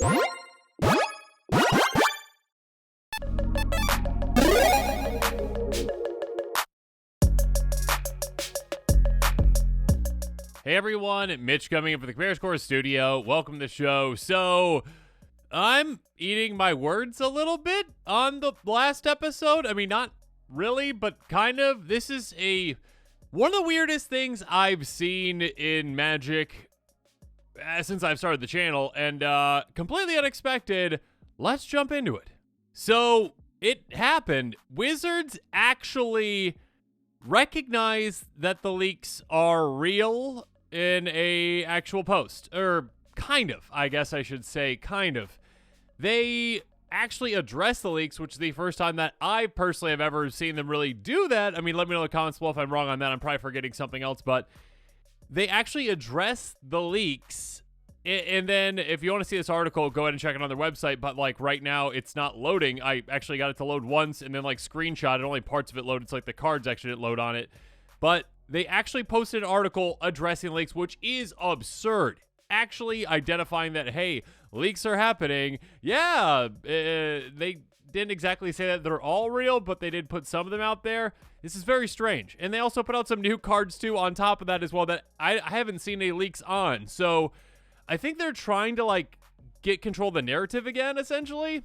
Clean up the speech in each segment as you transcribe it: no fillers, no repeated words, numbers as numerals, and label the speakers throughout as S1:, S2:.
S1: Hey everyone, Mitch coming in for the Commander Score Studio. Welcome to the show. So, I'm eating my words a little bit on the last episode. I mean, not really, but kind of. This is one of the weirdest things I've seen in Magic since I've started the channel, and completely unexpected. Let's jump into it. So, it happened. Wizards actually recognize that the leaks are real in a actual post, or kind of, I guess I should say, kind of. They actually address the leaks, which is the first time that I personally have ever seen them really do that. I mean, let me know in the comments below if I'm wrong on that. I'm probably forgetting something else, but they actually address the leaks. And then if you want to see this article, go ahead and check it on their website. But like right now, it's not loading. I actually got it to load once and then like screenshot it. Only parts of it loaded. It's like the cards actually didn't load on it. But they actually posted an article addressing leaks, which is absurd. Actually identifying that, hey, leaks are happening. Yeah, they didn't exactly say that they're all real, but they did put some of them out there. This is very strange. And they also put out some new cards too on top of that as well that I haven't seen any leaks on. So I think they're trying to like get control of the narrative again, essentially.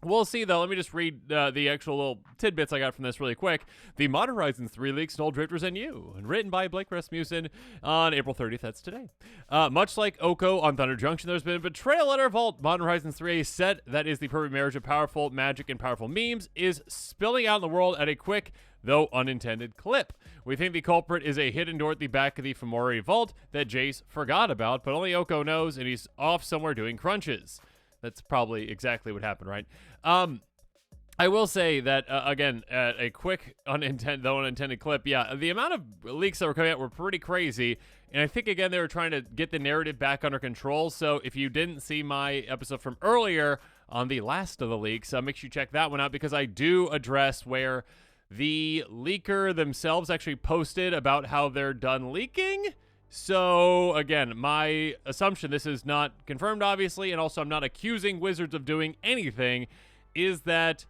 S1: We'll see, though. Let me just read the actual little tidbits I got from this really quick. The Modern Horizons 3 leaks, Null Drifters and You, and written by Blake Rasmussen on April 30th. That's today. Much like Oko on Thunder Junction, there's been a betrayal at our vault. Modern Horizons 3, a set that is the perfect marriage of powerful magic and powerful memes, is spilling out in the world at a quick, though unintended clip. We think the culprit is a hidden door at the back of the Fomori vault that Jace forgot about, but only Oko knows, and he's off somewhere doing crunches. That's probably exactly what happened, right? I will say that, again, a quick, unintended clip, yeah, the amount of leaks that were coming out were pretty crazy, and I think, again, they were trying to get the narrative back under control, so if you didn't see my episode from earlier on the last of the leaks, make sure you check that one out, because I do address where the leaker themselves actually posted about how they're done leaking. So, again, my assumption, this is not confirmed, obviously, and also I'm not accusing Wizards of doing anything, is that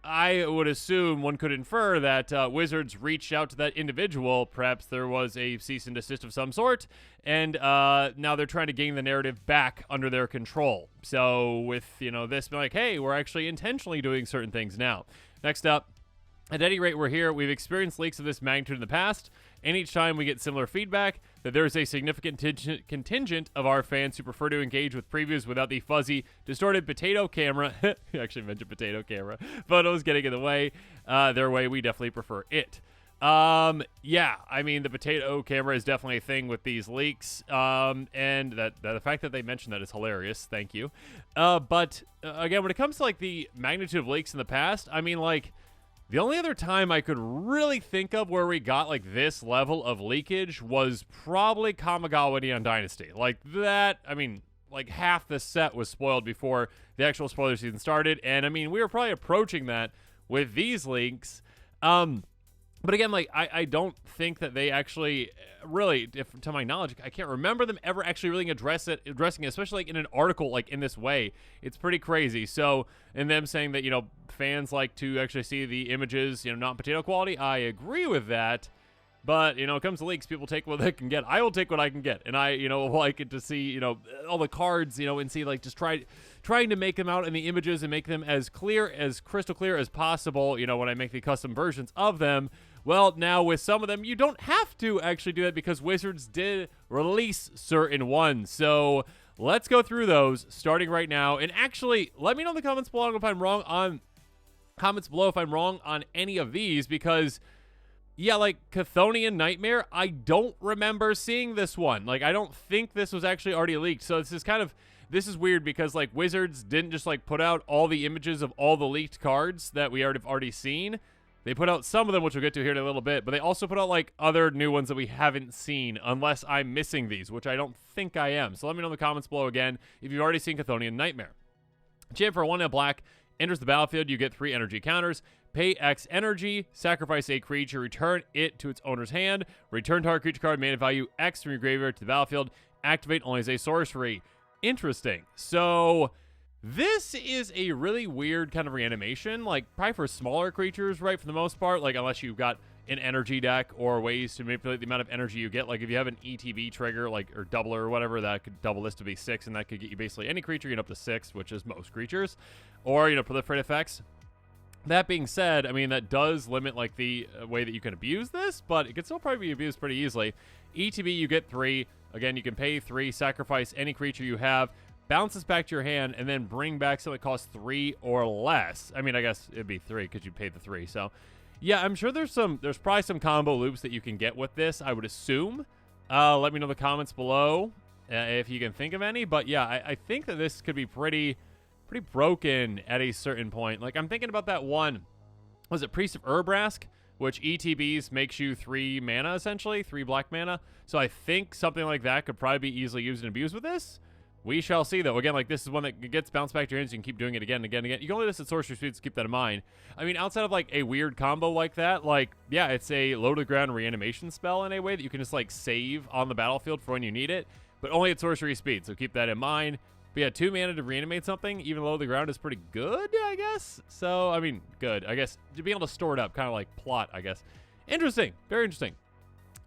S1: I would assume one could infer that Wizards reached out to that individual. Perhaps there was a cease and desist of some sort, and now they're trying to gain the narrative back under their control. So, with, this being like, hey, we're actually intentionally doing certain things now. Next up. At any rate, we're here. We've experienced leaks of this magnitude in the past, and each time we get similar feedback that there is a significant contingent of our fans who prefer to engage with previews without the fuzzy, distorted potato camera. You actually mentioned potato camera. Photos getting in the way. Their way, we definitely prefer it. Yeah, I mean, the potato camera is definitely a thing with these leaks, and the fact that they mentioned that is hilarious. Thank you. But again, when it comes to like the magnitude of leaks in the past, I mean, like, the only other time I could really think of where we got, like, this level of leakage was probably Kamigawa Neon Dynasty. Like, that, I mean, like, half the set was spoiled before the actual spoiler season started, and, I mean, we were probably approaching that with these leaks. But again, like, I don't think that they actually really, to my knowledge, I can't remember them ever actually really addressing it, especially like in an article like in this way. It's pretty crazy. So, and them saying that, fans like to actually see the images, not potato quality, I agree with that. But, it comes to leaks, people take what they can get. I will take what I can get. And I, like it to see, all the cards, and see, like, just trying to make them out in the images and make them as crystal clear as possible, when I make the custom versions of them. Well, now with some of them, you don't have to actually do that because Wizards did release certain ones. So let's go through those starting right now. And actually, let me know in the comments below if I'm wrong on any of these, because yeah, like Chthonian Nightmare, I don't remember seeing this one. Like, I don't think this was actually already leaked. So this is weird because like Wizards didn't just like put out all the images of all the leaked cards that we already seen. They put out some of them, which we'll get to here in a little bit, but they also put out like other new ones that we haven't seen, unless I'm missing these, which I don't think I am. So let me know in the comments below again if you've already seen Chthonian Nightmare. Champ for 1 black, enters the battlefield, you get 3 energy counters. Pay X energy, sacrifice a creature, return it to its owner's hand, return target creature card, mana value X from your graveyard to the battlefield, activate only as a sorcery. Interesting. So This is a really weird kind of reanimation, like probably for smaller creatures, right, for the most part, like unless you've got an energy deck or ways to manipulate the amount of energy you get. Like if you have an ETB trigger, like, or doubler or whatever, that could double this to be 6, and that could get you basically any creature, you get up to 6, which is most creatures, or, proliferate effects. That being said, I mean, that does limit, like, the way that you can abuse this, but it can still probably be abused pretty easily. ETB, you get 3. Again, you can pay 3, sacrifice any creature you have, bounce this back to your hand, and then bring back something that costs 3 or less. I mean, I guess it'd be 3 because you paid the 3, so... Yeah, I'm sure there's probably some combo loops that you can get with this, I would assume. Let me know in the comments below if you can think of any. But yeah, I think that this could be pretty broken at a certain point. Like, I'm thinking about that one. Was it Priest of Urbrask? Which ETBs makes you 3 mana, essentially. 3 black mana. So I think something like that could probably be easily used and abused with this. We shall see, though. Again, like, this is one that gets bounced back to your hands. You can keep doing it again and again and again. You can only do this at sorcery speeds, keep that in mind. I mean, outside of, like, a weird combo like that, like, yeah, it's a low-to-the-ground reanimation spell in a way that you can just, like, save on the battlefield for when you need it, but only at sorcery speed, so keep that in mind. But yeah, 2 mana to reanimate something, even low to the ground, is pretty good, I guess. So, I mean, good. I guess to be able to store it up, kind of like plot, I guess. Interesting. Very interesting.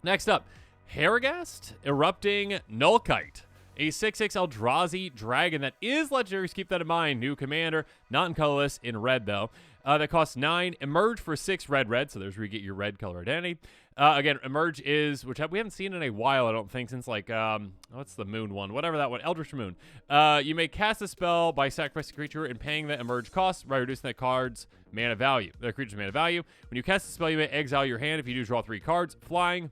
S1: Next up, Haragast, Erupting Nullkite. A 6/6 Eldrazi dragon that is legendary, so keep that in mind. New commander, not in colorless, in red though. That costs 9. Emerge for 6 red, so there's where you get your red color identity. Again, Emerge is, which we haven't seen in a while, I don't think, since like, what's the moon one? Whatever that one, Eldritch Moon. You may cast a spell by sacrificing a creature and paying the Emerge cost by reducing that card's mana value. The creature's mana value. When you cast a spell, you may exile your hand. If you do, draw 3 cards. Flying.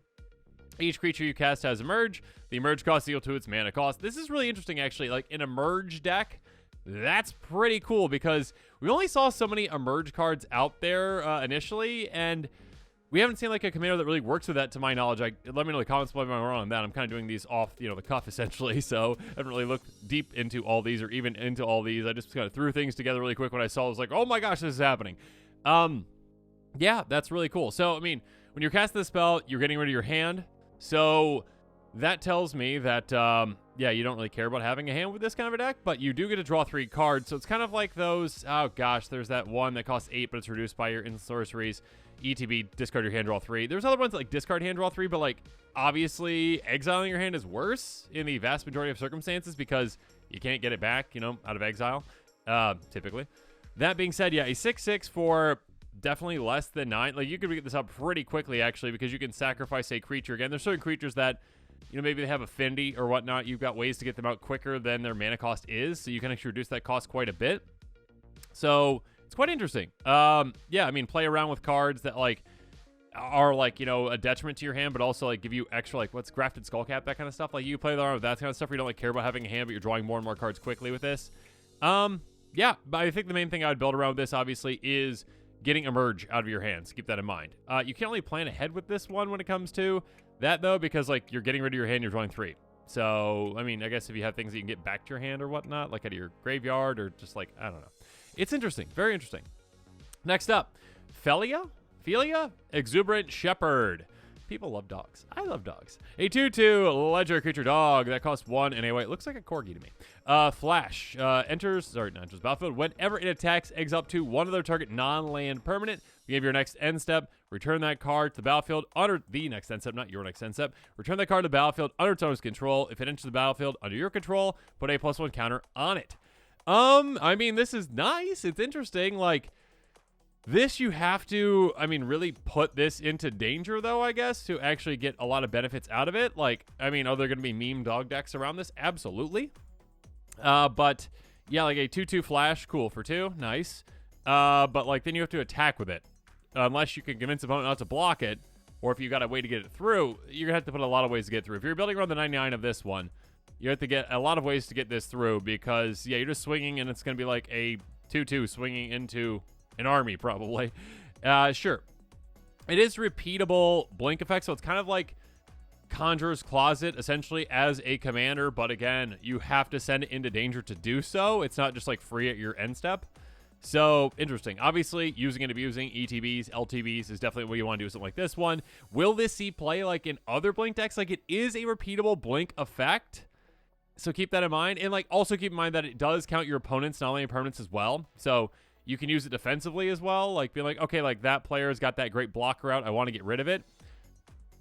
S1: Each creature you cast has Emerge. The Emerge cost is equal to its mana cost. This is really interesting, actually. Like, an Emerge deck, that's pretty cool because we only saw so many Emerge cards out there initially, and we haven't seen, like, a commander that really works with that, to my knowledge. Let me know in the comments below if I'm wrong on that. I'm kind of doing these off, the cuff, essentially, so I haven't really looked deep into all these or even into all these. I just kind of threw things together really quick when I saw it. I was like, oh my gosh, this is happening. Yeah, that's really cool. So, I mean, when you're casting the spell, you're getting rid of your hand. So that tells me that, yeah, you don't really care about having a hand with this kind of a deck, but you do get to draw 3 cards. So it's kind of like those, oh gosh, there's that one that costs 8, but it's reduced by your instant sorceries. ETB, discard your hand, draw 3. There's other ones that, like, discard hand, draw 3, but, like, obviously exiling your hand is worse in the vast majority of circumstances because you can't get it back, out of exile, typically. That being said, yeah, a 6/6 for definitely less than 9. Like, you could get this up pretty quickly, actually, because you can sacrifice a creature. Again, there's certain creatures that, maybe they have affinity or whatnot. You've got ways to get them out quicker than their mana cost is, so you can actually reduce that cost quite a bit. So it's quite interesting. Yeah, I mean, play around with cards that, like, are, like, a detriment to your hand, but also, like, give you extra, like, what's Grafted Skullcap, that kind of stuff. Like, you play around with that kind of stuff where you don't, like, care about having a hand, but you're drawing more and more cards quickly with this. Yeah, but I think the main thing I would build around this, obviously, is getting Emerge out of your hands. Keep that in mind. You can't really plan ahead with this one when it comes to that, though, because, like, you're getting rid of your hand, you're drawing 3. So, I mean, I guess if you have things that you can get back to your hand or whatnot, like out of your graveyard or just, like, I don't know. It's interesting. Very interesting. Next up, Felia, Exuberant Shepherd. People love dogs. I love dogs. A 2/2 legendary creature dog that costs 1 and a white. Looks like a corgi to me. Flash. Enters battlefield. Whenever it attacks, exile up to one other target non-land permanent. You have your next end step. Return that card to the battlefield under the next end step, not your next end step. Return that card to the battlefield under its owner's control. If it enters the battlefield under your control, put a +1 counter on it. I mean, this is nice. It's interesting. Like, this you have to, I mean, really put this into danger, though, I guess, to actually get a lot of benefits out of it. Like, I mean, are there going to be meme dog decks around this? Absolutely. But, yeah, like a 2/2 flash, cool for 2. Nice. But, like, then you have to attack with it. Unless you can convince the opponent not to block it, or if you got a way to get it through, you're going to have to put a lot of ways to get through. If you're building around the 99 of this one, you have to get a lot of ways to get this through because, yeah, you're just swinging, and it's going to be like a 2/2 swinging into an army, probably. Sure. It is repeatable blink effect, so it's kind of like Conjurer's Closet, essentially, as a commander, but again, you have to send it into danger to do so. It's not just, like, free at your end step. So, interesting. Obviously, using and abusing ETBs, LTBs is definitely what you want to do with something like this one. Will this see play, like, in other blink decks? Like, it is a repeatable blink effect. So keep that in mind. And, like, also keep in mind that it does count your opponents, not only opponents as well. So you can use it defensively as well. Like, be like, okay, like, that player's got that great blocker out. I want to get rid of it.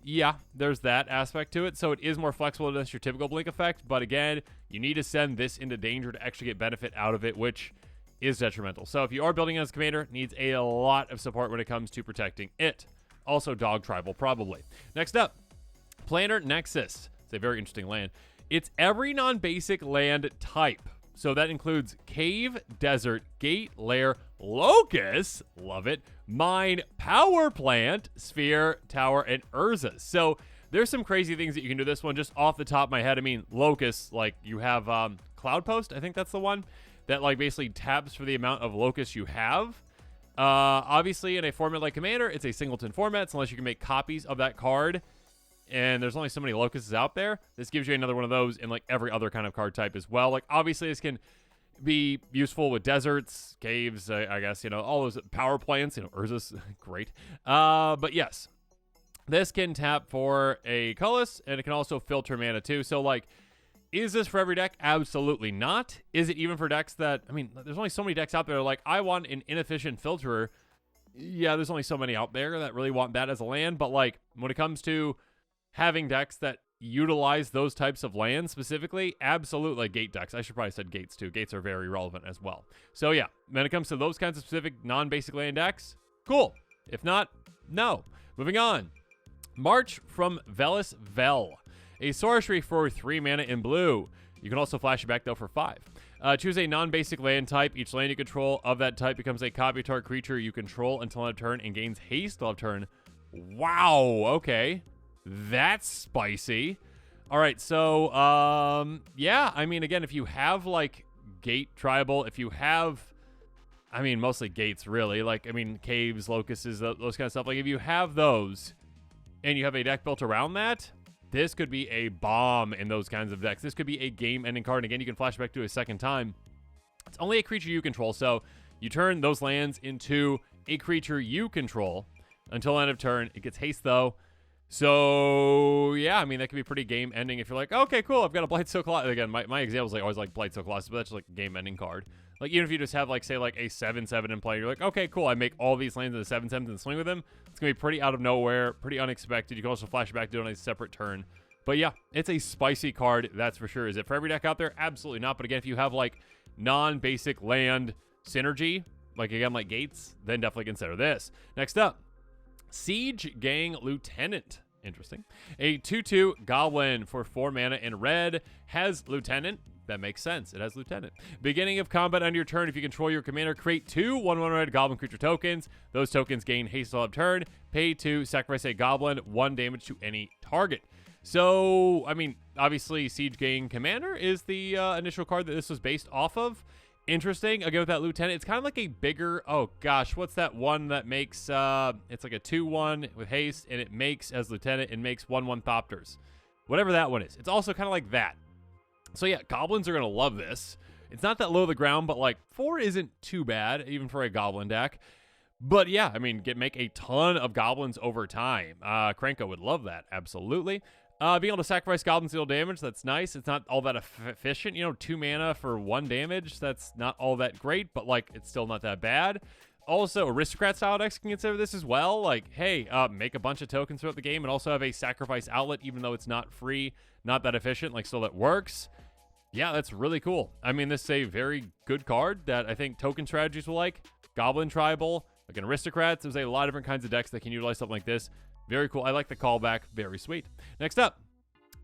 S1: Yeah, there's that aspect to it. So it is more flexible than your typical blink effect. But, again, you need to send this into danger to actually get benefit out of it, which is detrimental. So if you are building as a commander, it needs a lot of support when it comes to protecting it. Also, Dog Tribal, probably. Next up, Planar Nexus. It's a very interesting land. It's every non-basic land type. So that includes cave, desert, gate, lair, locust, love it, mine, power plant, sphere, tower, and Urza. So there's some crazy things that you can do this one just off the top of my head. I mean, locust, like you have Cloud Post, I think that's the one, that like basically taps for the amount of locusts you have. Obviously, in a format like Commander, it's a singleton format, so unless you can make copies of that card, and there's only so many locusts out there, this gives you another one of those in like every other kind of card type as well. Like obviously this can be useful with deserts, caves, I guess, you know, all those power plants, you know, Urza's great. But yes, this can tap for a colorless, and it can also filter mana too. So like, is this for every deck? Absolutely not. Is it even for decks that, I mean, there's only so many decks out there like, I want an inefficient filterer. Yeah, there's only so many out there that really want that as a land, but like, when it comes to having decks that utilize those types of lands specifically, absolutely. Like gate decks. I should probably have said gates too. Gates are very relevant as well. So yeah, when it comes to those kinds of specific non-basic land decks, cool. If not, no. Moving on. March from Velis Vel. A sorcery for 3 mana in blue. You can also flash it back though for 5. Choose a non-basic land type. Each land you control of that type becomes a copy of target creature you control until end of turn and gains haste till end of turn. Wow, okay. That's spicy. All right, so, yeah, I mean, again, if you have, like, gate tribal, if you have, I mean, mostly gates, really, like, I mean, caves, locusts, those kind of stuff, like, if you have those, and you have a deck built around that, this could be a bomb in those kinds of decks. This could be a game-ending card, and again, you can flash back to it a second time. It's only a creature you control, so you turn those lands into a creature you control until end of turn. It gets haste, though. So, yeah, I mean, that could be pretty game-ending if you're like, okay, cool, I've got a Blightsteel Colossus. Again, my examples like always like Blightsteel Colossus, but that's just like a game-ending card. Like, even if you just have, like, say, like, a 7/7 in play, you're like, okay, cool, I make all these lands into 7/7s and swing with them. It's going to be pretty out of nowhere, pretty unexpected. You can also flash it back to it on a separate turn. But, yeah, it's a spicy card, that's for sure. Is it for every deck out there? Absolutely not. But, again, if you have, like, non-basic land synergy, like, again, like gates, then definitely consider this. Next up. Siege Gang Lieutenant. Interesting. A 2/2 goblin for 4 mana in red has Lieutenant. That makes sense. It has Lieutenant. Beginning of combat on your turn, if you control your commander, create 2 1/1 red goblin creature tokens. Those tokens gain haste till end of turn. Pay 2, sacrifice a goblin, 1 damage to any target. So, I mean, obviously, Siege Gang Commander is the initial card that this was based off of. Interesting. Again, with that Lieutenant, it's kind of like a bigger, oh gosh, what's that one that makes, it's like a 2/1 with haste, and it makes, as Lieutenant, it makes 1/1 Thopters. Whatever that one is. It's also kind of like that. So yeah, goblins are going to love this. It's not that low to the ground, but like 4 isn't too bad, even for a goblin deck. But yeah, I mean, make a ton of goblins over time. Krenko would love that, absolutely. Being able to sacrifice goblins to deal damage, that's nice. It's not all that efficient. You know, 2 mana for 1 damage, that's not all that great, but, like, it's still not that bad. Also, Aristocrat style decks can consider this as well. Like, hey, make a bunch of tokens throughout the game and also have a sacrifice outlet, even though it's not free, not that efficient, like, still that works. Yeah, that's really cool. I mean, this is a very good card that I think token strategies will like. Goblin Tribal, like an Aristocrats, there's a lot of different kinds of decks that can utilize something like this. Very cool. I like the callback. Very sweet. Next up,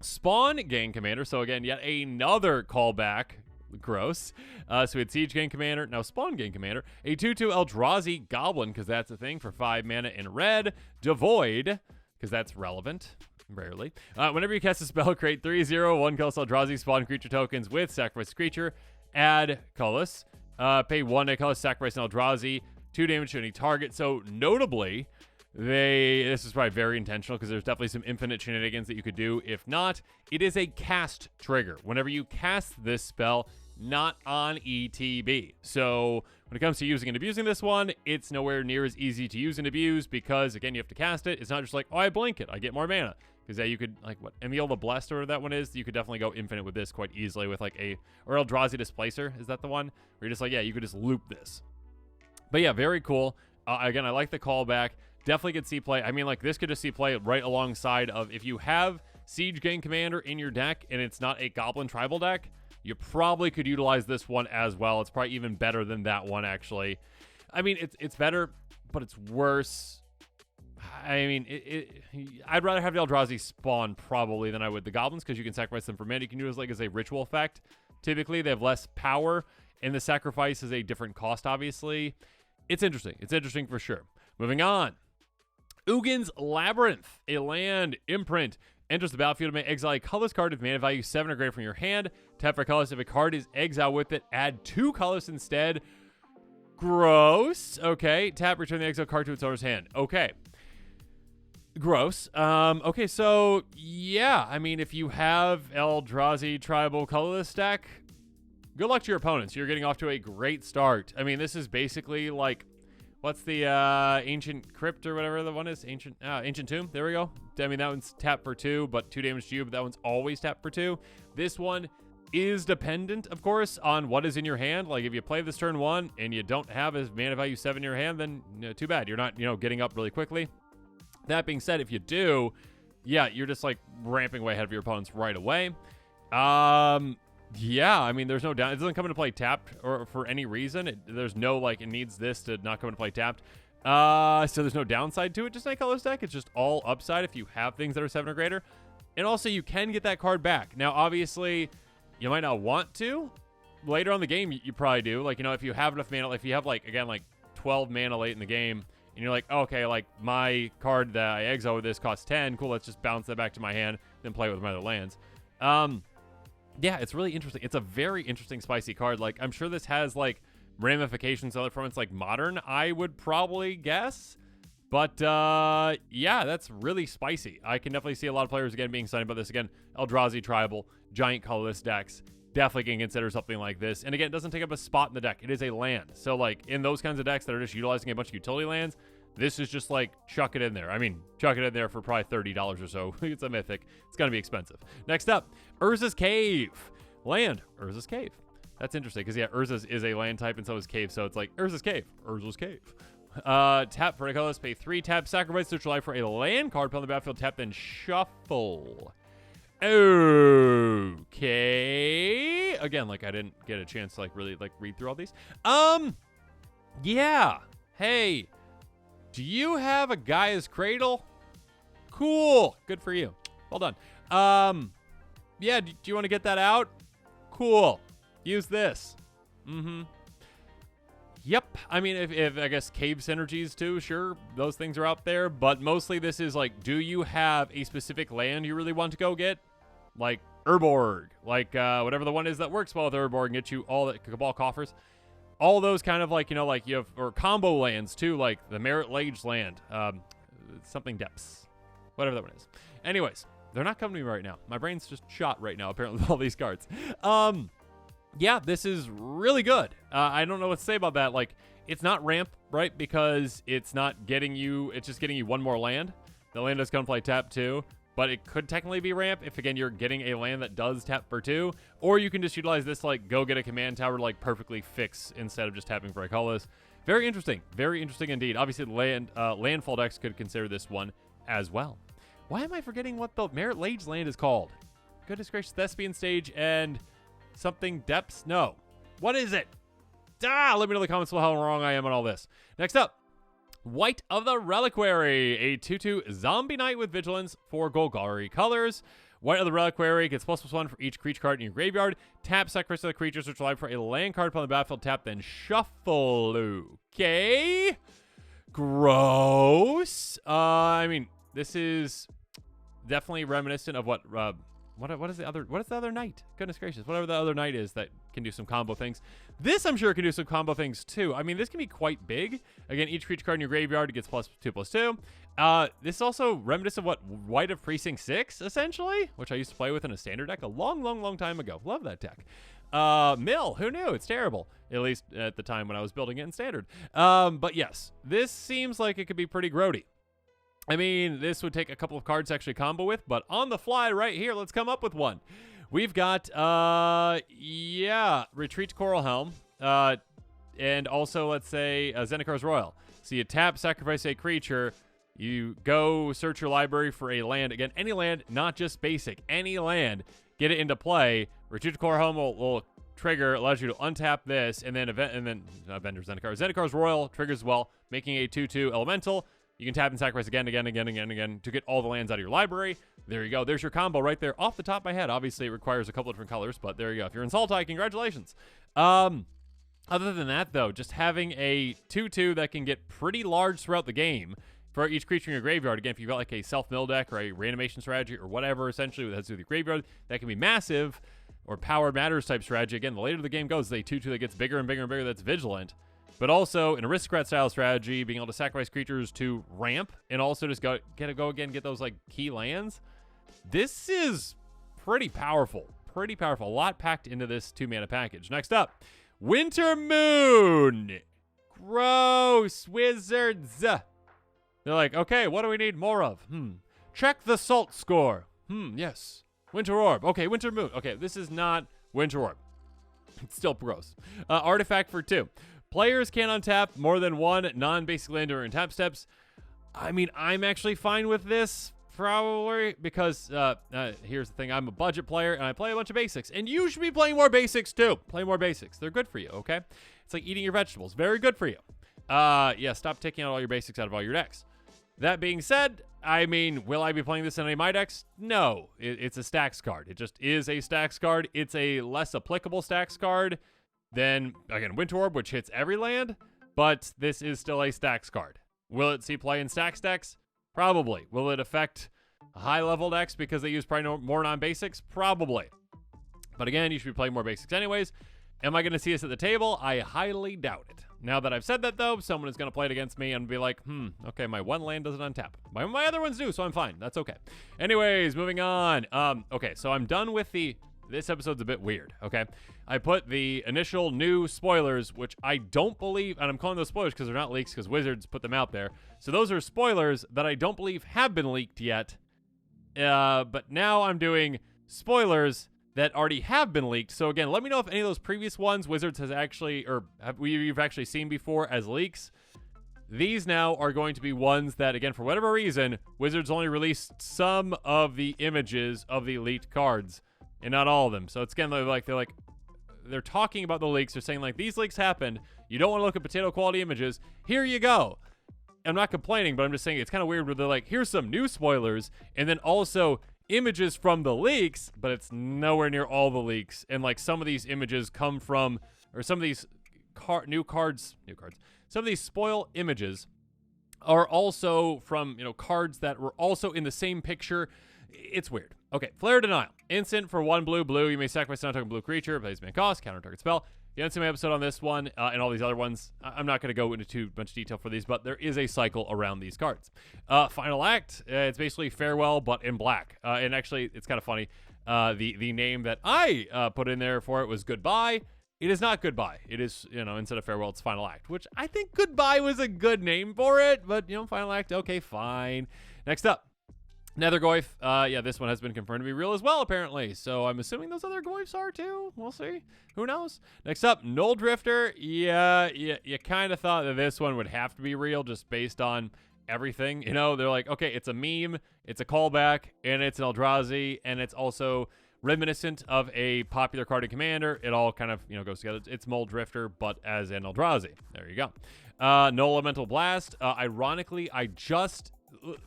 S1: Spawn Gang Commander. So again, yet another callback. Gross. So we had Siege Gang Commander. Now Spawn Gang Commander. A 2/2 Eldrazi Goblin, because that's a thing, for 5 mana in red. Devoid, because that's relevant. Rarely. Whenever you cast a spell, create 3/0 1 colorless Eldrazi spawn creature tokens with sacrifice creature. Add colorless. Pay 1 a colorless, sacrifice an Eldrazi. 2 damage to any target. So notably, this is probably very intentional because there's definitely some infinite shenanigans that you could do. If not, it is a cast trigger. Whenever you cast this spell, not on ETB. So when it comes to using and abusing this one, it's nowhere near as easy to use and abuse because, again, you have to cast it. It's not just like, oh, I blink it, I get more mana. Because yeah, you could like what Emil the Blessed or whatever that one is. You could definitely go infinite with this quite easily with like or Eldrazi Displacer. Is that the one? Where you're just like, yeah, you could just loop this. But yeah, very cool. Again, I like the callback. Definitely could see play. I mean, like this could just see play right alongside of if you have Siege Gang Commander in your deck and it's not a Goblin Tribal deck, you probably could utilize this one as well. It's probably even better than that one actually. I mean, it's better, but it's worse. I mean, I'd rather have the Eldrazi spawn probably than I would the Goblins because you can sacrifice them for mana. You can do it as a ritual effect. Typically, they have less power, and the sacrifice is a different cost, obviously. It's interesting. It's interesting for sure. Moving on. Ugin's Labyrinth, a land imprint. Enters the battlefield, may exile a colorless card with mana value 7 or greater from your hand. Tap for colorless. If a card is exiled with it, add 2 colors instead. Gross. Okay. Tap, return the exile card to its owner's hand. Okay. Gross. Okay, so yeah, I mean, if you have Eldrazi Tribal Colorless deck, good luck to your opponents. You're getting off to a great start. I mean, this is basically like, what's the Ancient Crypt or whatever the one is? Ancient Tomb. There we go. I mean, that one's tap for 2, but 2 damage to you, but that one's always tap for 2. This one is dependent, of course, on what is in your hand. Like, if you play this turn 1 and you don't have a mana value 7 in your hand, then too bad. You're not, getting up really quickly. That being said, if you do, yeah, you're just like ramping way ahead of your opponents right away. Yeah, I mean, there's no down. It doesn't come into play tapped or for any reason. There's no like it needs this to not come into play tapped. So there's no downside to it. Just like colorless deck, it's just all upside if you have things that are 7 or greater. And also, you can get that card back. Now, obviously, you might not want to. Later on in the game, you probably do. Like, if you have enough mana, like if you have like 12 mana late in the game. And you're like, okay, like my card that I exile with this costs 10. Cool, let's just bounce that back to my hand, then play with my other lands. Yeah, it's really interesting. It's a very interesting, spicy card. Like, I'm sure this has like ramifications other from its like modern, I would probably guess. But yeah, that's really spicy. I can definitely see a lot of players again being excited about this. Again, Eldrazi Tribal, giant colorless decks. Definitely can consider something like this. And again, it doesn't take up a spot in the deck. It is a land. So like in those kinds of decks that are just utilizing a bunch of utility lands, this is just like chuck it in there. I mean, chuck it in there for probably $30 or so. It's a mythic. It's going to be expensive. Next up, Urza's Cave. Land, Urza's Cave. That's interesting because yeah, Urza's is a land type and so is Cave. So it's like Urza's Cave. Urza's Cave. Tap for a colorless, pay 3, tap, sacrifice neutral life for a land card, put on the battlefield, tap, then shuffle. Okay. Again, like I didn't get a chance to like really like read through all these. Yeah. Hey, do you have a Gaia's Cradle? Cool. Good for you. Well done. Yeah, do you want to get that out? Cool. Use this. Yep. I mean, if I guess cave synergies too, sure, those things are out there. But mostly this is like, do you have a specific land you really want to go get? Like Urborg, like whatever the one is that works well with Urborg and get you all the Cabal coffers. All those kind of like, like you have, or combo lands too, like the Merit Lage land, something depths, whatever that one is. Anyways, they're not coming to me right now. My brain's just shot right now, apparently, with all these cards. Yeah, this is really good. I don't know what to say about that. Like, it's not ramp, right? Because it's not getting you, it's just getting you one more land. The land does come play tap too. But it could technically be ramp if, again, you're getting a land that does tap for 2. Or you can just utilize this, like, go get a command tower to, like, perfectly fix instead of just tapping for a colorless. Very interesting. Very interesting indeed. Obviously, landfall decks could consider this one as well. Why am I forgetting what the Merit Lage land is called? Goodness gracious, Thespian Stage and something depths? No. What is it? Let me know in the comments how wrong I am on all this. Next up. White of the Reliquary, a 2/2 zombie knight with vigilance for Golgari colors. White of the Reliquary gets ++1 for each creature card in your graveyard. Tap, sacrifice the creatures which alive for a land card upon the battlefield. Tap, then shuffle. Okay. Gross. I mean, this is definitely reminiscent of what is the other knight? Goodness gracious, whatever the other knight is that can do some combo things. This, I'm sure, can do some combo things too. I mean, this can be quite big. Again, each creature card in your graveyard gets +2/+2. This is also reminiscent of what White of Precinct 6, essentially, which I used to play with in a standard deck a long time ago. Love that deck. Mill, who knew? It's terrible, at least at the time when I was building it in standard. But yes, this seems like it could be pretty grody. I mean, this would take a couple of cards to actually combo with, but on the fly right here, let's come up with one. We've got, Retreat to Coral Helm, and also, let's say, Zendikar's Royal. So you tap, sacrifice a creature, you go search your library for a land. Again, any land, not just basic, any land, get it into play. Retreat to Coral Helm will trigger, allows you to untap this, and then Zendikar's Royal triggers as well, making a 2/2 elemental. You can tap and sacrifice again to get all the lands out of your library. There you go. There's your combo right there off the top of my head. Obviously, it requires a couple of different colors, but there you go. If you're in Sultai, congratulations. Other than that, though, just having a 2/2 that can get pretty large throughout the game for each creature in your graveyard. Again, if you've got like a self-mill deck or a reanimation strategy or whatever, essentially, that has to do with your graveyard, that can be massive, or powered matters type strategy. Again, the later the game goes, the 2/2 that gets bigger and bigger and bigger, that's vigilant. But also, an aristocrat style strategy, being able to sacrifice creatures to ramp and also just get those like key lands. This is pretty powerful. Pretty powerful. A lot packed into this 2-mana package. Next up, Winter Moon. Gross, Wizards. They're like, okay, what do we need more of? Check the salt score. Yes. Winter Orb. Okay, Winter Moon. Okay, this is not Winter Orb. It's still gross. Artifact for 2. Players can untap more than one non-basic land during tap steps. I mean, I'm actually fine with this, probably, because here's the thing. I'm a budget player, and I play a bunch of basics. And you should be playing more basics, too. Play more basics. They're good for you, okay? It's like eating your vegetables. Very good for you. Yeah, stop taking out all your basics out of all your decks. That being said, I mean, will I be playing this in any of my decks? No. It's a stacks card. It just is a stacks card. It's a less applicable stacks card than, again, Winter Orb, which hits every land, but this is still a stacks card. Will it see play in stacks decks? Probably. Will it affect high-level decks because they use probably more non-basics? Probably. But again, you should be playing more basics anyways. Am I going to see this at the table? I highly doubt it. Now that I've said that, though, someone is going to play it against me and be like, okay, my one land doesn't untap. My other ones do, so I'm fine. That's okay. Anyways, moving on. Okay, so I'm done with this episode's a bit weird, okay? I put the initial new spoilers, which I don't believe, and I'm calling those spoilers because they're not leaks because Wizards put them out there. So those are spoilers that I don't believe have been leaked yet. But now I'm doing spoilers that already have been leaked. So again, let me know if any of those previous ones Wizards has actually, or you've actually seen before as leaks. These now are going to be ones that, again, for whatever reason, Wizards only released some of the images of the leaked cards, and not all of them. So it's again, they're talking about the leaks. They're saying like, these leaks happened. You don't want to look at potato quality images. Here you go. I'm not complaining, but I'm just saying it's kind of weird where they're like, here's some new spoilers, and then also images from the leaks, but it's nowhere near all the leaks. And like some of these images come from, or some of these new cards, some of these spoil images are also from, cards that were also in the same picture. It's weird. Okay, Flare Denial. Instant for 1 blue. You may sacrifice a non-token blue creature, plays man cost, counter target spell. You haven't seen my episode on this one and all these other ones. I'm not going to go into too much detail for these, but there is a cycle around these cards. Final Act, it's basically Farewell, but in black. And actually, it's kind of funny. The name that I put in there for it was Goodbye. It is not Goodbye. It is, instead of Farewell, it's Final Act, which I think Goodbye was a good name for it, but, Final Act, okay, fine. Next up. Nethergoyf, yeah, this one has been confirmed to be real as well, apparently. So I'm assuming those other Goyfs are too. We'll see. Who knows? Next up, Null Drifter. Yeah, you kind of thought that this one would have to be real just based on everything. They're like, okay, it's a meme, it's a callback, and it's an Eldrazi, and it's also reminiscent of a popular card in Commander. It all kind of, goes together. It's Null Drifter, but as an Eldrazi. There you go. Null Elemental Blast. Ironically,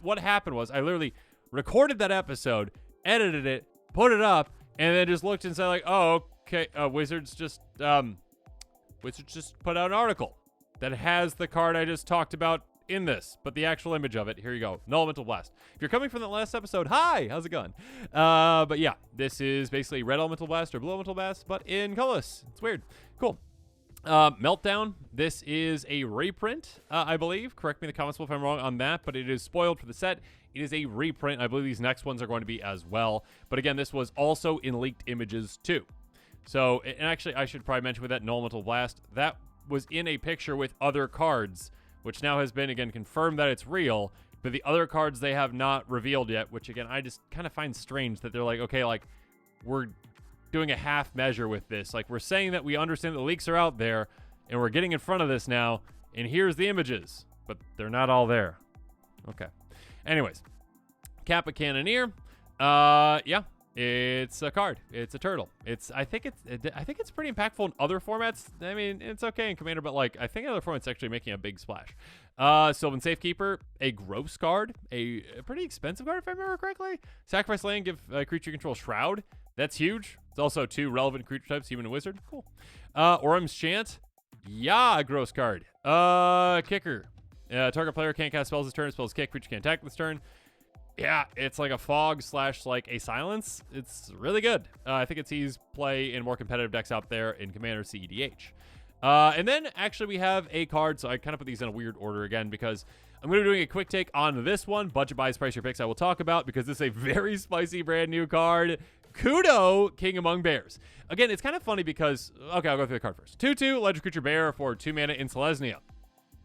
S1: what happened was I literally recorded that episode, edited it, put it up, and then just looked and said like, oh, okay, Wizards just put out an article that has the card I just talked about in this, but the actual image of it, here you go, Null Elemental Blast. If you're coming from that last episode, hi, how's it going? But yeah, this is basically Red Elemental Blast or Blue Elemental Blast, but in colorless. It's weird. Cool. Meltdown, this is a reprint, I believe. Correct me in the comments if I'm wrong on that, but it is spoiled for the set. It is a reprint. I believe these next ones are going to be as well. But again, this was also in leaked images too. So, and actually, I should probably mention with that Null Elemental Blast, that was in a picture with other cards, which now has been, again, confirmed that it's real but the other cards they have not revealed yet, which again, I just kind of find strange that they're like, okay, like we're doing a half measure with this. Like we're saying that we understand the leaks are out there and we're getting in front of this now, and here's the images, but they're not all there. Okay. Anyways, Kappa Cannoneer. Yeah, it's a card. It's a turtle. I think it's pretty impactful in other formats. I mean, it's okay in Commander, but like I think in other formats actually making a big splash. Sylvan Safekeeper, a gross card, a pretty expensive card if I remember correctly. Sacrifice land, give creature control Shroud. That's huge. It's also 2 relevant creature types, human and wizard. Cool. Orum's Chant. Yeah, a gross card. Kicker. Target player can't cast spells this turn. Spells kick. Creature can't attack this turn. Yeah, it's like a fog / like a silence. It's really good. I think it sees play in more competitive decks out there in Commander CEDH. And then actually we have a card. So I kind of put these in a weird order again because I'm going to be doing a quick take on this one. Budget buys, price your picks I will talk about because this is a very spicy brand new card. Kudo, King Among Bears. Again, it's kind of funny because, okay, I'll go through the card first. 2/2, Legendary Creature Bear for 2 mana in Selesnya.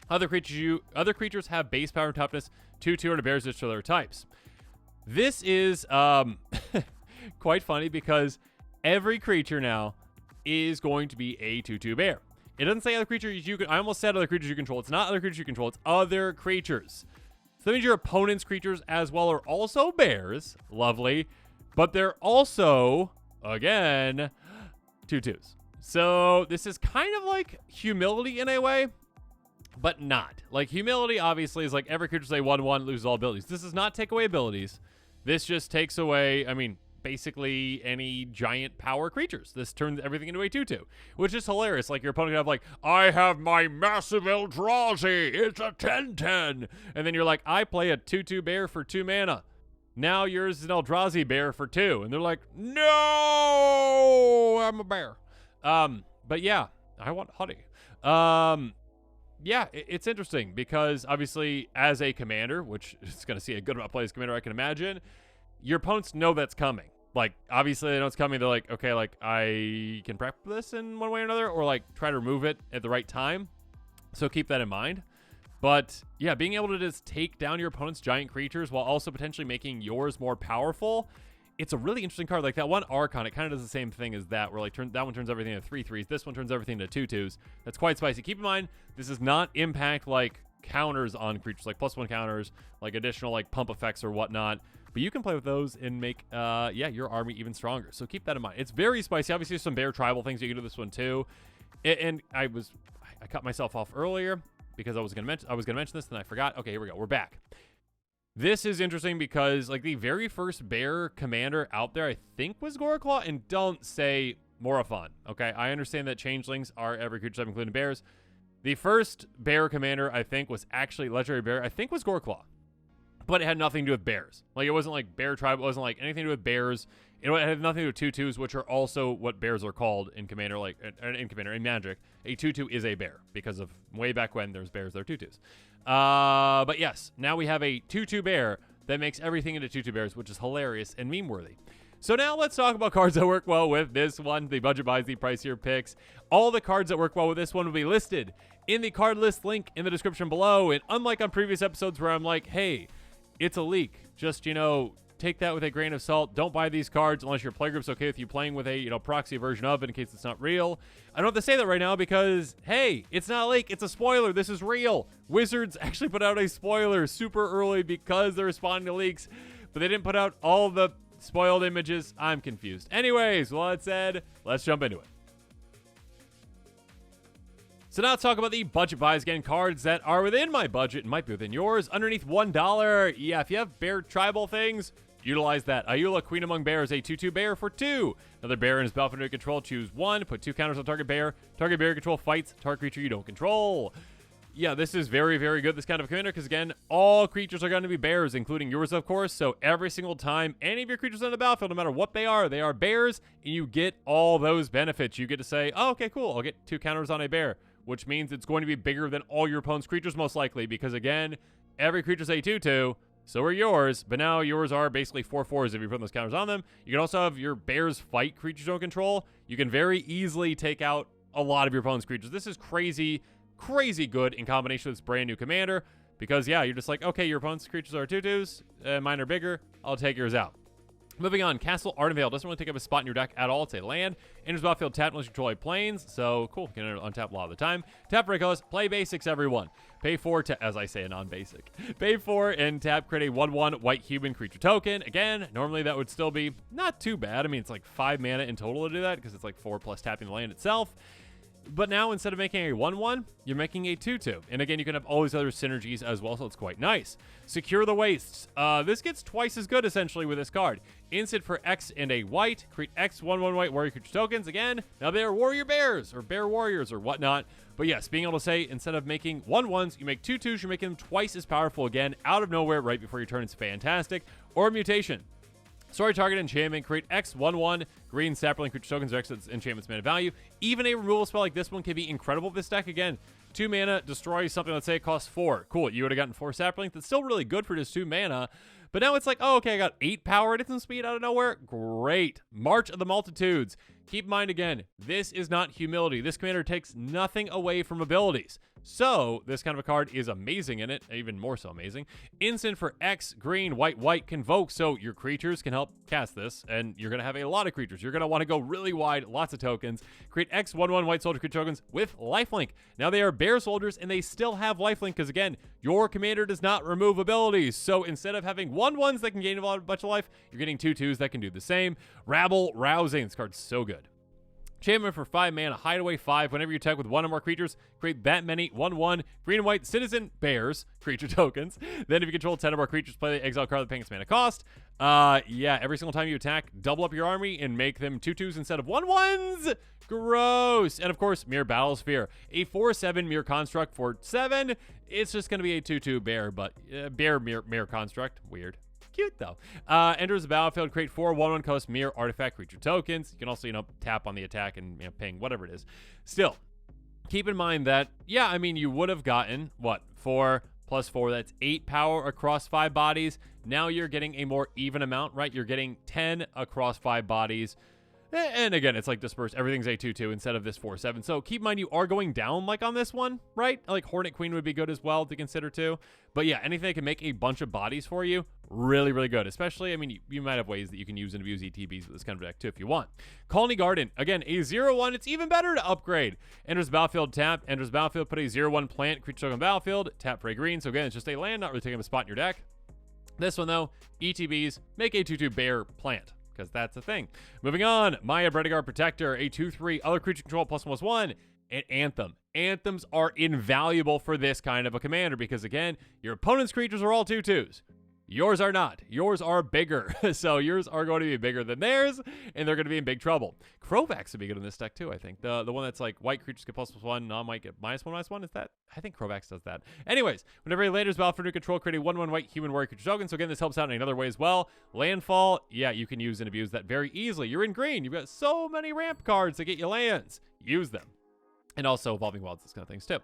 S1: Other creatures have base power and toughness, 2/2 and bears to their types. This is quite funny because every creature now is going to be a 2/2 bear. It doesn't say other creatures you can. I almost said other creatures you control. It's not other creatures you control. It's other creatures. So that means your opponent's creatures as well are also bears. Lovely. But they're also, again, 2/2s. So this is kind of like humility in a way, but not. Like humility obviously is like every creature say 1/1 loses all abilities. This does not take away abilities. This just takes away, I mean, basically any giant power creatures. This turns everything into a 2/2, which is hilarious. Like your opponent could have like, I have my massive Eldrazi. It's a 10/10. And then you're like, I play a 2/2 bear for 2 mana. Now yours is an Eldrazi bear for 2. And they're like, no, I'm a bear. But yeah, I want honey. Yeah, it's interesting because obviously as a commander, which is going to see a good amount of play as commander, I can imagine, your opponents know that's coming. Like, obviously they know it's coming. They're like, okay, like I can prep this in one way or another, or like try to remove it at the right time. So keep that in mind. But yeah, being able to just take down your opponent's giant creatures while also potentially making yours more powerful, it's a really interesting card. Like that one Archon, it kind of does the same thing as that, where like that one turns everything into 3/3s. This one turns everything into 2/2s. That's quite spicy. Keep in mind, this does not impact like counters on creatures, like +1 counters, like additional like pump effects or whatnot. But you can play with those and make your army even stronger. So keep that in mind. It's very spicy. Obviously, there's some bear tribal things you can do this one too. And I cut myself off earlier because I was gonna mention this, and I forgot. Okay, here we go. We're back. This is interesting because, like, the very first bear commander out there, I think, was Goreclaw, and don't say Morophon, okay? I understand that changelings are every creature type, including bears. The first bear commander, I think, was actually legendary bear, I think was Goreclaw, but it had nothing to do with bears. Like, it wasn't like bear tribe, it wasn't like anything to do with bears. It had nothing to do with 2/2s, which are also what bears are called in Commander, like, in Commander, in Magic. A 2/2 is a bear, because of way back when there's bears, they're 2/2s. But yes, now we have a 2/2 bear that makes everything into 2/2 bears, which is hilarious and meme-worthy. So now let's talk about cards that work well with this one. The budget buys, the pricier picks. All the cards that work well with this one will be listed in the card list link in the description below. And unlike on previous episodes where I'm like, hey, it's a leak, just, take that with a grain of salt. Don't buy these cards unless your playgroup's okay with you playing with a, proxy version of it in case it's not real. I don't have to say that right now because, hey, it's not a leak. It's a spoiler. This is real. Wizards actually put out a spoiler super early because they're responding to leaks, but they didn't put out all the spoiled images. I'm confused. Anyways, with that said, let's jump into it. So now let's talk about the budget buys, again, cards that are within my budget and might be within yours. Underneath $1. Yeah, if you have bear tribal things, utilize that. Ayula, Queen Among Bears, a 2/2 bear for 2. Another bear in his battlefield under control. Choose 1. Put 2 counters on target bear. Target bear control fights target creature you don't control. Yeah, this is very, very good, this kind of commander, because, again, all creatures are going to be bears, including yours, of course. So every single time any of your creatures on the battlefield, no matter what they are bears, and you get all those benefits. You get to say, oh, okay, cool, I'll get 2 counters on a bear, which means it's going to be bigger than all your opponent's creatures, most likely, because, again, every creature's a 2/2, so are yours, but now yours are basically 4/4s if you put those counters on them. You can also have your bears fight creatures you don't control. You can very easily take out a lot of your opponent's creatures. This is crazy, crazy good in combination with this brand new commander. because, yeah, you're just like, okay, your opponent's creatures are 2/2s, mine are bigger, I'll take yours out. Moving on, Castle Ardenvale doesn't really take up a spot in your deck at all. It's a land. Enters battlefield tapped unless you control planes, so cool. Can untap a lot of the time. Tap for colors. Play basics, everyone. Pay 4 to, as I say, a non-basic. Pay 4 and tap, create a 1/1 white human creature token. Again, normally that would still be not too bad. I mean, it's like 5 mana in total to do that because it's like 4 plus tapping the land itself. But now, instead of making a 1/1, you're making a 2/2. And again, you can have all these other synergies as well, so it's quite nice. Secure the Wastes. This gets twice as good, essentially, with this card. Instant for X and a white. Create X 1/1 white warrior creature tokens. Again, now they are warrior bears, or bear warriors, or whatnot. But yes, being able to say, instead of making 1/1s, you make 2/2s, you're making them twice as powerful again, out of nowhere, right before your turn. It's fantastic. Or mutation. Sorry, target enchantment, create X 1/1 green sapling creature tokens or X enchantment's mana value. Even a removal spell like this one can be incredible with this deck. Again, 2 mana, destroy something, let's say it costs 4. Cool, you would have gotten 4 sapling. That's still really good for just 2 mana. But now it's like, oh, okay, I got 8 power at instant speed out of nowhere. Great. March of the Multitudes. Keep in mind, again, this is not humility. This commander takes nothing away from abilities. So, this kind of a card is amazing in it, even more so amazing. Instant for X, green, white, white, convoke, so your creatures can help cast this, and you're going to have a lot of creatures. You're going to want to go really wide, lots of tokens. Create X 1/1 white soldier creature tokens with lifelink. Now they are bear soldiers, and they still have lifelink, because again, your commander does not remove abilities. So instead of having 1/1s that can gain a bunch of life, you're getting 2/2s that can do the same. Rabble Rousing. This card's so good. Enchantment for 5 mana, hideaway 5. Whenever you attack with 1 or more creatures, create that many 1/1 green and white citizen bears creature tokens. Then if you control 10 or more creatures, play the exile card that paying its mana cost. Yeah, every single time you attack, double up your army and make them 2/2s instead of 1/1s. Gross. And of course, Mere Battlesphere. A 4/7 Mere Construct for 7. It's just going to be a 2/2 bear, but bear Mere Construct. Weird. Cute, though. Enters the battlefield, create 4 1/1 cost mirror artifact creature tokens. You can also, tap on the attack and ping, whatever it is. Still, keep in mind that, yeah, I mean, you would have gotten, 4 plus 4, that's 8 power across 5 bodies. Now you're getting a more even amount, right? You're getting 10 across 5 bodies. And again, it's like dispersed. Everything's a 2/2 instead of this 4/7. So keep in mind, you are going down like on this one, right? Like Hornet Queen would be good as well to consider too. But yeah, anything that can make a bunch of bodies for you, really, really good. Especially, I mean, you might have ways that you can use and abuse ETBs with this kind of deck too if you want. Colony Garden, again, a 0/1. It's even better to upgrade. Enters the battlefield, tap. Enters the battlefield, put a 0/1 plant creature token on the battlefield. Tap for a green. So again, it's just a land, not really taking up a spot in your deck. This one though, ETBs, make a 2/2 bear plant, because that's a thing. Moving on, Maya Bredegar Protector, a 2/3, other creature control +1/+1, and Anthem. Anthems are invaluable for this kind of a commander, because again, your opponent's creatures are all 2/2s. Yours are not. Yours are bigger. So yours are going to be bigger than theirs, and they're going to be in big trouble. Krovax would be good in this deck too, I think. The one that's like white creatures get +1, non-white get -1/-1. Is that? I think Krovax does that. Anyways, whenever a land is battlefield under control, create a 1/1 white human warrior creature token. So again, this helps out in another way as well. Landfall, yeah, you can use and abuse that very easily. You're in green. You've got so many ramp cards to get you lands. Use them. And also Evolving Wilds, this kind of things too.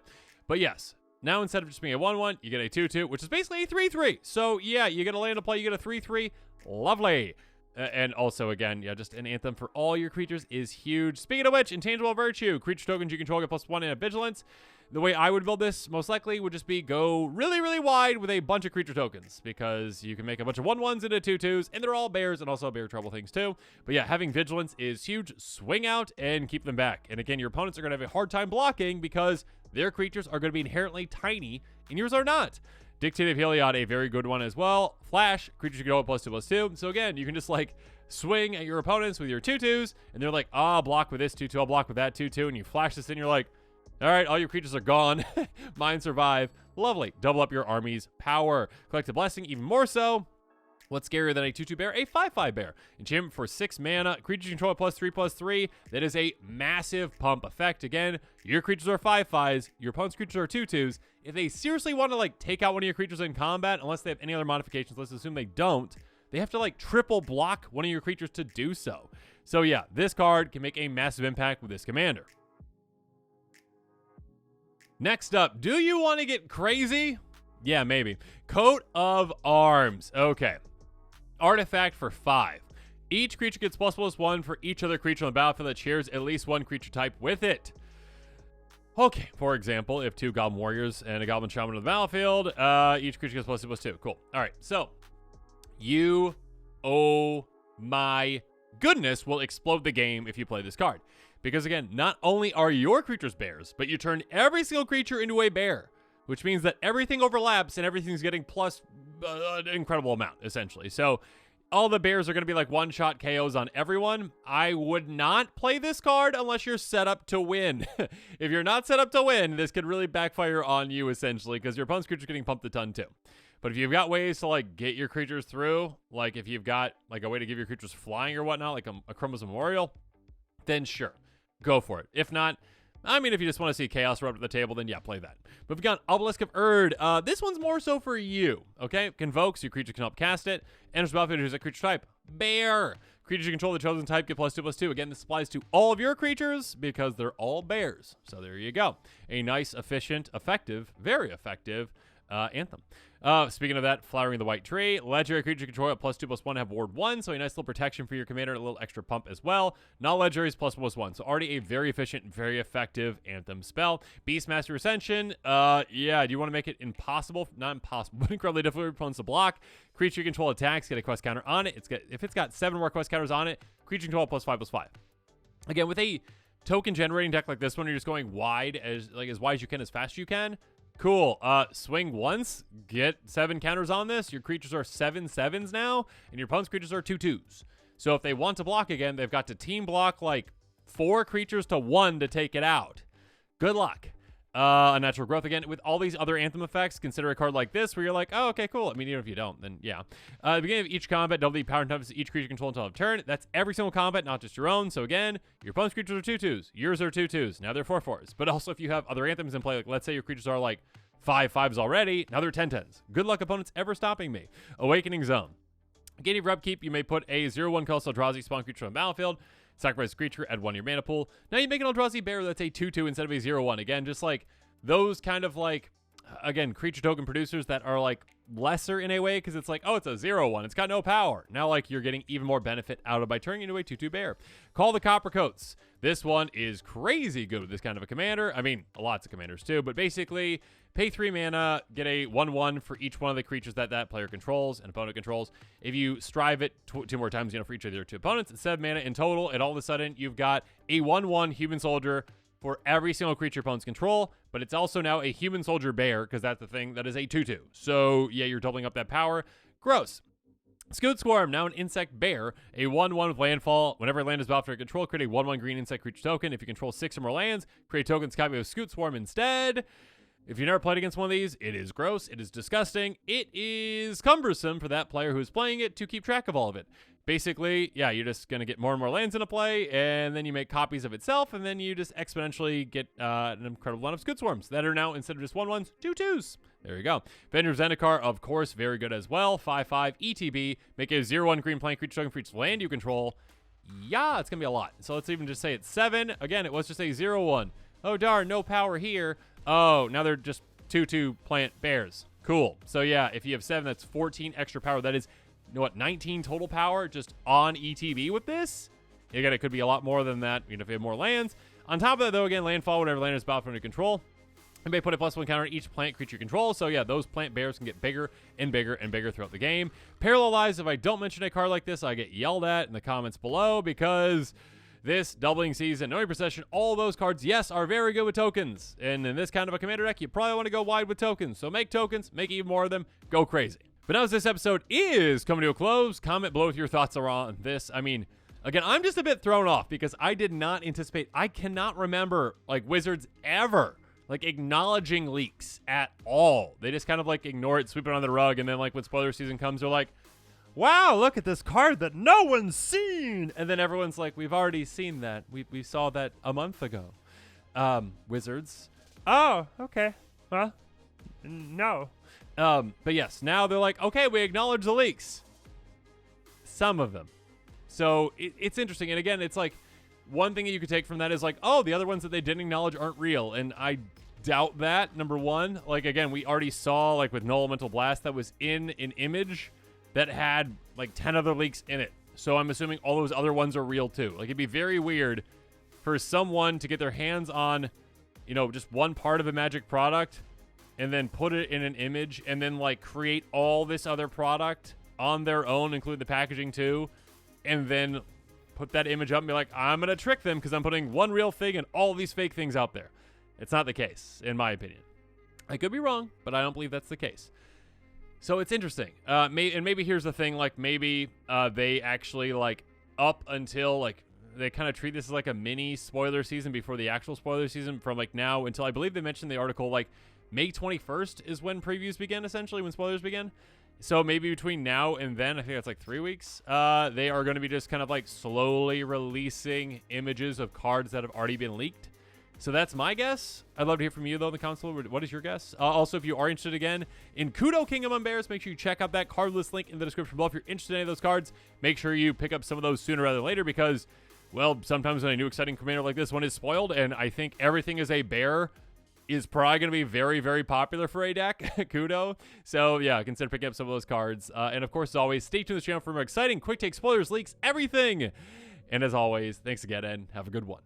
S1: But yes. Now, instead of just being a 1/1, you get a 2/2, which is basically a 3/3. So, yeah, you get a land to play, you get a 3/3. Lovely. And also, again, yeah, just an Anthem for all your creatures is huge. Speaking of which, Intangible Virtue. Creature tokens you control get +1 and a Vigilance. The way I would build this, most likely, would just be go really, really wide with a bunch of creature tokens, because you can make a bunch of 1/1s into 2/2s, and they're all bears and also bear trouble things too. But yeah, having Vigilance is huge. Swing out and keep them back. And again, your opponents are going to have a hard time blocking because their creatures are going to be inherently tiny, and yours are not. Dictative Heliod, a very good one as well. Flash, creatures can go up +2/+2. So again, you can just like swing at your opponents with your 2/2s, and they're like, I'll block with this 2/2, I'll block with that 2/2, and you flash this in, you're like, all right, all your creatures are gone. Mine survive. Lovely. Double up your army's power. Collect a blessing, even more so. What's scarier than a 2/2 bear? A 5/5 bear. Enchantment for 6 mana. Creatures control +3/+3. That is a massive pump effect. Again, your creatures are 5/5s. Your opponent's creatures are 2/2s. If they seriously want to like take out one of your creatures in combat, unless they have any other modifications, let's assume they don't, they have to like triple block one of your creatures to do so. So yeah, this card can make a massive impact with this commander. Next up, do you want to get crazy? Yeah, maybe. Coat of Arms. Okay. Artifact for 5. Each creature gets +1/+1 for each other creature on the battlefield that shares at least one creature type with it. Okay, for example, if 2 Goblin Warriors and a Goblin Shaman on the battlefield, each creature gets +2/+2. Cool. All right, so you, oh my goodness, will explode the game if you play this card. Because again, not only are your creatures bears, but you turn every single creature into a bear, which means that everything overlaps and everything's getting plus an incredible amount, essentially. So all the bears are going to be like one-shot KOs on everyone. I would not play this card unless you're set up to win. If you're not set up to win, this could really backfire on you, essentially, because your opponent's creature's getting pumped a ton, too. But if you've got ways to, like, get your creatures through, like if you've got, like, a way to give your creatures flying or whatnot, like a Chroma's Memorial, then sure, go for it. If not, I mean, if you just want to see chaos rubbed at the table, then yeah, play that. But we've got Obelisk of Erd. This one's more so for you, okay? Convokes, your creature can help cast it. Enters the battlefield, who's a creature type. Bear. Creatures you control the chosen type get +2/+2. Again, this applies to all of your creatures because they're all bears. So there you go. A nice, efficient, effective, very effective anthem. Speaking of that, Flowering the White Tree. Legendary creature control at +2/+1 have ward 1, so a nice little protection for your commander, a little extra pump as well. Non-legendaries ++1, so already a very efficient, very effective anthem spell. Beastmaster Ascension. Yeah, do you want to make it impossible? Not impossible, but incredibly difficult for opponents to block. Creature you control attacks, get a quest counter on it. If it's got 7 more quest counters on it, creature control at +5/+5. Again, with a token generating deck like this one, you're just going wide as wide as you can, as fast as you can. Cool. Swing once, get 7 counters on this. Your creatures are 7/7s now, and your opponent's creatures are 2/2s. So if they want to block again, they've got to team block like 4 creatures to 1 to take it out. Good luck. Unnatural Growth again. With all these other Anthem effects, consider a card like this where you're like, oh, okay, cool. I mean, even if you don't, then yeah. At the beginning of each combat, double the power and toughness of each creature control until end of turn. That's every single combat, not just your own. So again, your opponent's creatures are 2/2s. Yours are 2/2s. Now they're 4/4s. But also if you have other Anthems in play, like let's say your creatures are like 5/5s already, now they're 10/10s. Good luck, opponents, ever stopping me. Awakening Zone. Beginning of upkeep, you may put a 0/1 colorless Eldrazi spawn creature on the battlefield. Sacrifice creature, add 1 to your mana pool. Now you make an Eldrazi bear that's a 2/2 instead of a 0/1. Again, just like those kind of like, again, creature token producers that are like lesser in a way because it's like, oh, it's a 0/1. It's got no power. Now, like, you're getting even more benefit out of by turning into a 2/2 bear. Call the Copper Coats. This one is crazy good with this kind of a commander. I mean, lots of commanders too, but basically pay 3 mana, get a 1/1 for each one of the creatures that player controls and opponent controls. If you strive it 2 more times, for each of your 2 opponents, it's 7 mana in total, and all of a sudden you've got a 1/1 human soldier for every single creature opponents control, but it's also now a human soldier bear, because that's the thing that is a 2/2. So yeah, you're doubling up that power. Gross. Scoot Swarm, now an insect bear, a 1/1 with landfall. Whenever a land is battlefield control, create a 1/1 green insect creature token. If you control 6 or more lands, create tokens copy of Scoot Swarm instead. If you've never played against one of these, it is gross, it is disgusting, it is cumbersome for that player who's playing it to keep track of all of it. Basically, yeah, you're just going to get more and more lands into play, and then you make copies of itself, and then you just exponentially get an incredible amount of Scoot Swarms that are now, instead of just 1/1s, 2/2s. There you go. Vendor Zendikar, of course, very good as well. 5/5 ETB. Make a 0/1 green plant creature token for each land you control. Yeah, it's going to be a lot. So let's even just say it's 7. Again, it was just a 0/1. Oh, darn, no power here. Oh, now they're just 2/2 plant bears. Cool. So yeah, if you have 7, that's 14 extra power. That is, 19 total power just on ETB with this? Again, it could be a lot more than that, if you have more lands. On top of that, though, again, landfall, whenever land is battlefield under control, you may put a +1 counter on each plant creature control. So yeah, those plant bears can get bigger and bigger and bigger throughout the game. Parallelize, if I don't mention a card like this, I get yelled at in the comments below, because this doubling season, knowing procession, all those cards, yes, are very good with tokens. And in this kind of a commander deck, you probably want to go wide with tokens. So make tokens, make even more of them, go crazy. But now as this episode is coming to a close, comment below with your thoughts around this. I mean, again, I'm just a bit thrown off because I did not anticipate, I cannot remember, like, Wizards ever, like, acknowledging leaks at all. They just kind of, like, ignore it, sweep it under the rug, and then, like, when spoiler season comes, they're like, wow, look at this card that no one's seen. And then everyone's like, we've already seen that. We saw that a month ago. Wizards. Oh, okay. Well, no. But yes, now they're like, okay, we acknowledge the leaks. Some of them. So it's interesting. And again, it's like, one thing that you could take from that is like, oh, the other ones that they didn't acknowledge aren't real. And I doubt that, number one. Like, again, we already saw, like, with Null Elemental Blast, that was in an image that had like 10 other leaks in it. So I'm assuming all those other ones are real too. Like, it'd be very weird for someone to get their hands on you know, just one part of a Magic product and then put it in an image and then like create all this other product on their own, including the packaging too, and then put that image up and be like, I'm going to trick them because I'm putting one real thing and all these fake things out there. It's not the case, in my opinion. I could be wrong, but I don't believe that's the case. So it's interesting. And maybe here's the thing, like maybe they actually like up until like they kind of treat this as like a mini spoiler season before the actual spoiler season from like now until I believe they mentioned in the article like May 21st is when previews begin, essentially, when spoilers begin. So maybe between now and then, I think that's like 3 weeks, they are going to be just kind of like slowly releasing images of cards that have already been leaked. So that's my guess. I'd love to hear from you, though, in the console. What is your guess? Also, if you are interested, again, in Kudo Kingdom Unbears, make sure you check out that card list link in the description below. If you're interested in any of those cards, make sure you pick up some of those sooner rather than later because, well, sometimes when a new exciting commander like this one is spoiled, and I think everything is a bear is probably going to be very, very popular for a deck, Kudo. So, yeah, consider picking up some of those cards. And, of course, as always, stay tuned to the channel for more exciting, quick take spoilers, leaks, everything. And, as always, thanks again, and have a good one.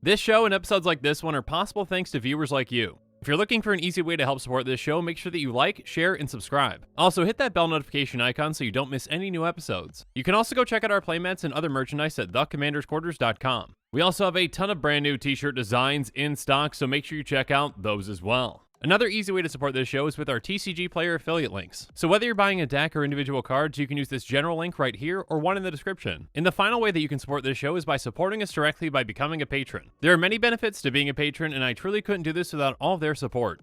S1: This show and episodes like this one are possible thanks to viewers like you. If you're looking for an easy way to help support this show, make sure that you like, share, and subscribe. Also, hit that bell notification icon so you don't miss any new episodes. You can also go check out our playmats and other merchandise at thecommandersquarters.com. We also have a ton of brand new t-shirt designs in stock, so make sure you check out those as well. Another easy way to support this show is with our TCG Player affiliate links. So whether you're buying a deck or individual cards, you can use this general link right here or one in the description. And the final way that you can support this show is by supporting us directly by becoming a patron. There are many benefits to being a patron, and I truly couldn't do this without all of their support.